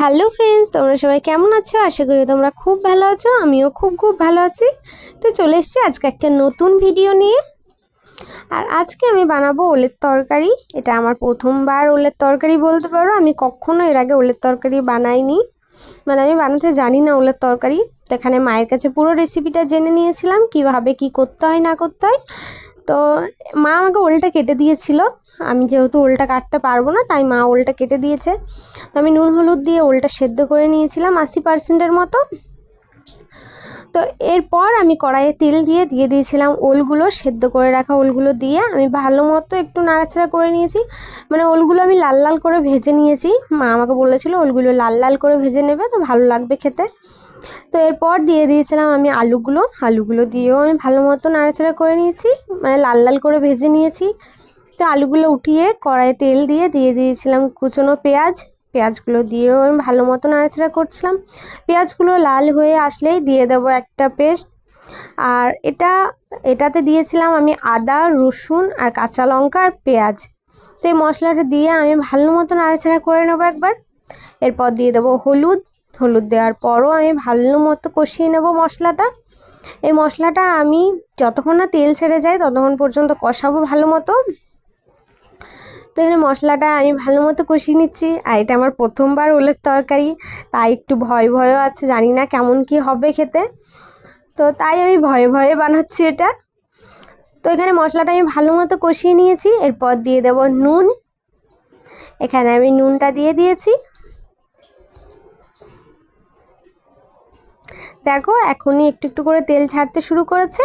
Hello friends, তোমরা সবাই কেমন আছো? আশা করি তোমরা খুব ভালো আছো। আমিও খুব ভালো আছি। তো চলে এসেছি আজকে একটা নতুন ভিডিও নিয়ে। আর আজকে আমি বানাবো ওলের তরকারি। এটা আমার প্রথমবার ওলের তরকারি বলতে পারো। আমি কখনো এর আগে ওলের তরকারি বানাইনি, মানে আমি বানাতে জানি না ওলের তরকারি। তো এখানে মায়ের কাছে পুরো রেসিপিটা জেনে নিয়েছিলাম কীভাবে কী করতে হয় না করতে হয়। তো মা আমাকে ওলটা কেটে দিয়েছিল। আমি যেহেতু ওলটা কাটতে পারবো না, তাই মা ওলটা কেটে দিয়েছে। তো আমি নুন হলুদ দিয়ে ওলটা সেদ্ধ করে নিয়েছিলাম 80% মতো। তো এরপর আমি কড়াইয়ে তেল দিয়ে দিয়েছিলাম ওলগুলো, সেদ্ধ করে রাখা ওলগুলো দিয়ে আমি ভালো মতো একটু নাড়াচাড়া করে নিয়েছি। মানে ওলগুলো আমি লাল লাল করে ভেজে নিয়েছি। মা আমাকে বলেছিল ওলগুলো লাল লাল করে ভেজে নেবে, তো ভালো লাগবে খেতে। তো এরপর দিয়েছিলাম আমি আলুগুলো দিয়েও আমি ভালো মতো নাড়াচাড়া করে নিয়েছি, মানে লাল লাল করে ভেজে নিয়েছি। তো আলুগুলো উঠিয়ে কড়াইয়ে তেল দিয়ে দিয়েছিলাম কুচনো পেঁয়াজগুলো দিয়েও আমি ভালো মতো নাড়াচাড়া করছিলাম। পেঁয়াজগুলো লাল হয়ে আসলেই দিয়ে দেবো একটা পেস্ট। আর এটাতে দিয়েছিলাম আমি আদা, রসুন আর কাঁচা লঙ্কা আর পেঁয়াজ। তো এই মশলাটা দিয়ে আমি ভালো মতো নাড়াচাড়া করে নেবো একবার। এরপর দিয়ে দেবো হলুদ দেওয়ার পরও আমি ভালো মতো কষিয়ে নেব মশলাটা। এই মশলাটা আমি যতক্ষণ না তেল ছেড়ে যায় ততক্ষণ পর্যন্ত কষাবো ভালো মতো। তো এখানে মশলাটা আমি ভালো মতো কষিয়ে নিচ্ছি। আর এটা আমার প্রথমবার ওলের তরকারি, তাই একটু ভয়ও আছে, জানি না কেমন কি হবে খেতে। তো তাই আমি ভয়ে বানাচ্ছি এটা। তো এখানে মশলাটা আমি ভালো মতো কষিয়ে নিয়েছি। এরপর দিয়ে দেব নুন। এখানে আমি নুনটা দিয়ে দিয়েছি। দেখো এখনই একটু করে তেল ছাড়তে শুরু করেছে।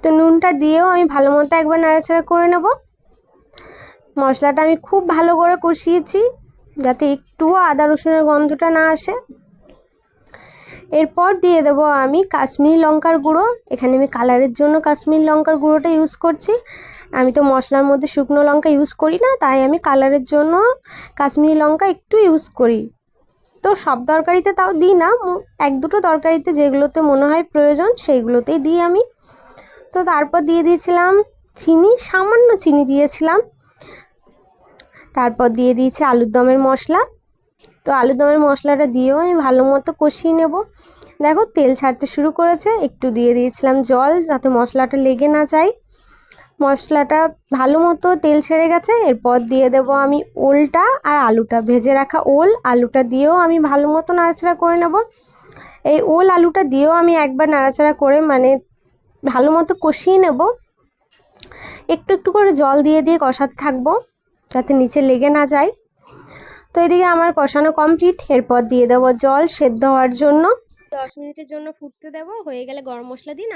তো নুনটা দিয়েও আমি ভালো মতো একবার নাড়াচাড়া করে নেব। মশলাটা আমি খুব ভালো করে কষিয়েছি যাতে একটুও আদা রসুনের গন্ধটা না আসে। এরপর দিয়ে দেবো আমি কাশ্মীরি লঙ্কার গুঁড়ো। এখানে আমি কালারের জন্য কাশ্মীরি লঙ্কার গুঁড়োটা ইউজ করছি। আমি তো মশলার মধ্যে শুকনো লঙ্কা ইউজ করি না, তাই আমি কালারের জন্য কাশ্মীরি লঙ্কা একটু ইউজ করি। তো সব তরকারিতে তাও দিই না, এক দুটো তরকারিতে যেগুলোতে মনে হয় প্রয়োজন সেইগুলোতেই দিই আমি। তো তারপর দিয়ে দিয়েছিলাম চিনি, সামান্য চিনি দিয়েছিলাম। তারপর দিয়ে দিয়েছি আলুর দমের মশলা। তো আলুর দমের মশলাটা দিয়েও আমি ভালো মতো কষিয়ে নেব। দেখো তেল ছাড়তে শুরু করেছে। একটু দিয়ে দিয়েছিলাম জল যাতে মশলাটা লেগে না যায়। মশলাটা ভালো মতো তেল ছেড়ে গেছে। এরপর দিয়ে দেব আমি ওলটা আর আলুটা, ভেজে রাখা আলুটা দিয়েও আমি ভালো মতো নাড়াচাড়া করে নেব। এই আলুটা দিয়েও আমি একবার নাড়াচাড়া করে মানে ভালো মতো কষিয়ে নেব। একটু করে জল দিয়ে কষাতে থাকবো যাতে নিচে লেগে না যায়। তো এদিকে আমার কষানো কমপ্লিট। এরপর দিয়ে দেবো জল সেদ্ধ হওয়ার জন্য। 10 মিনিটের জন্য ফুটতে দেবো। হয়ে গেলে গরম মশলা দিন।